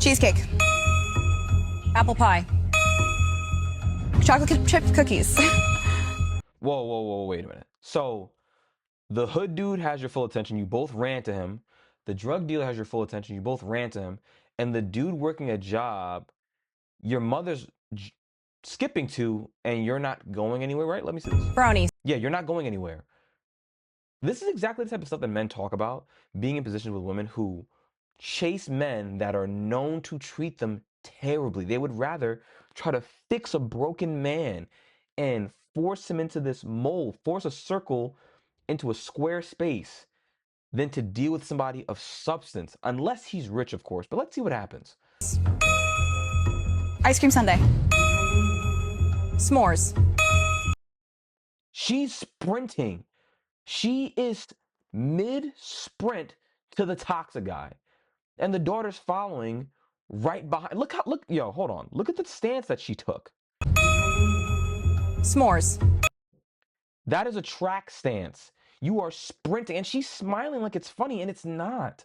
Cheesecake. Apple pie. Chocolate chip cookies. Whoa, wait a minute. So the hood dude has your full attention. You both ran to him. The drug dealer has your full attention. You both ran to him. And the dude working a job, your mother's skipping to, and you're not going anywhere, right? Let me see this. Brownies. Yeah, you're not going anywhere. This is exactly the type of stuff that men talk about, being in positions with women who chase men that are known to treat them terribly. They would rather try to fix a broken man and force him into this mold, force a circle into a square space, than to deal with somebody of substance, unless he's rich, of course. But let's see what happens. Ice cream sundae. S'mores. She's sprinting. She is mid-sprint to the toxic guy. And the daughter's following right behind. Yo, hold on. Look at the stance that she took. S'mores. That is a track stance. You are sprinting, and she's smiling like it's funny, and it's not.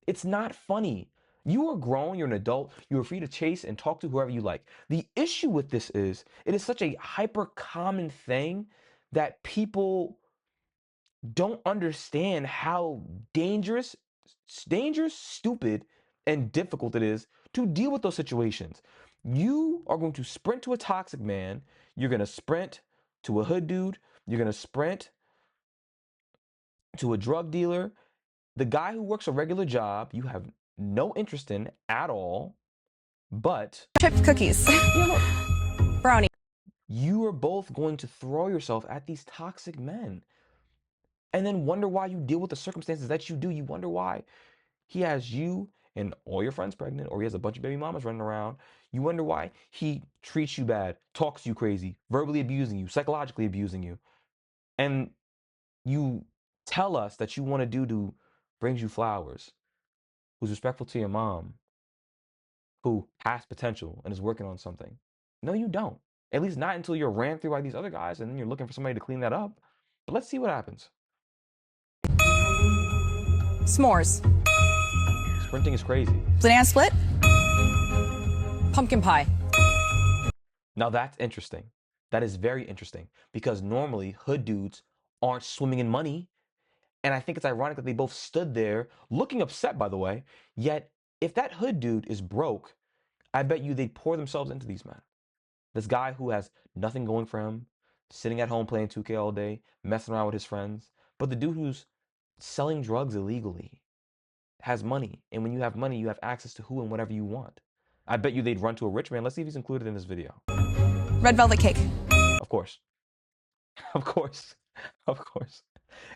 It's not funny. You are grown, you're an adult, you are free to chase and talk to whoever you like. The issue with this is, it is such a hyper common thing that people don't understand how dangerous, stupid, and difficult it is to deal with those situations. You are going to sprint to a toxic man, you're going to sprint to a hood dude, you're going to sprint to a drug dealer, the guy who works a regular job, you have no interest in at all, but Chip cookies. yeah, look, Brownie. you are both going to throw yourself at these toxic men and then wonder why you deal with the circumstances that you do. You wonder why he has you and all your friends pregnant, or he has a bunch of baby mamas running around. You wonder why he treats you bad, talks you crazy, verbally abusing you, psychologically abusing you. And you tell us that you want a dude who brings you flowers, who's respectful to your mom, who has potential and is working on something. No, you don't. At least not until you're ran through by these other guys and then you're looking for somebody to clean that up. But let's see what happens. S'mores. Sprinting is crazy. Banana split. Pumpkin pie. Now that's interesting. That is very interesting because normally hood dudes aren't swimming in money. And I think it's ironic that they both stood there looking upset, by the way. Yet, if that hood dude is broke, I bet you they'd pour themselves into these men. This guy who has nothing going for him, sitting at home playing 2K all day, messing around with his friends. But the dude who's selling drugs illegally has money. And when you have money, you have access to who and whatever you want. I bet you they'd run to a rich man. Let's see if he's included in this video. Red velvet cake. Of course. Of course. Of course.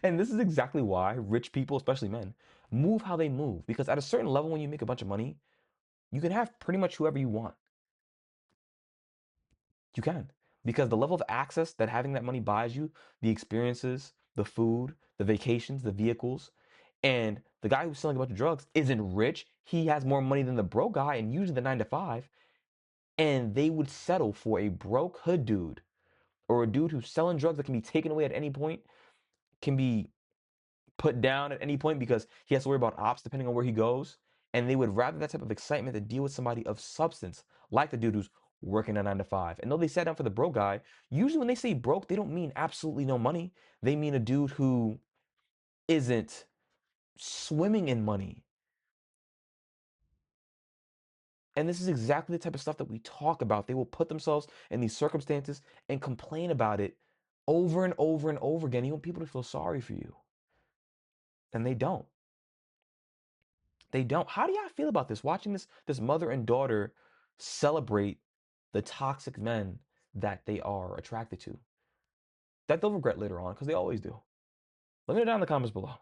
And this is exactly why rich people, especially men, move how they move. Because at a certain level, when you make a bunch of money, you can have pretty much whoever you want. You can. Because the level of access that having that money buys you, the experiences, the food, the vacations, the vehicles, and the guy who's selling a bunch of drugs isn't rich. He has more money than the broke guy and usually the 9 to 5. And they would settle for a broke hood dude or a dude who's selling drugs that can be taken away at any point, can be put down at any point because he has to worry about ops depending on where he goes. And they would rather that type of excitement than deal with somebody of substance, like the dude who's working a 9 to 5. And though they sat down for the broke guy, usually when they say broke, they don't mean absolutely no money. They mean a dude who isn't swimming in money. And this is exactly the type of stuff that we talk about. They will put themselves in these circumstances and complain about it over and over and over again. You want people to feel sorry for you. And they don't. They don't. How do y'all feel about this? Watching this mother and daughter celebrate the toxic men that they are attracted to. That they'll regret later on, because they always do. Let me know down in the comments below.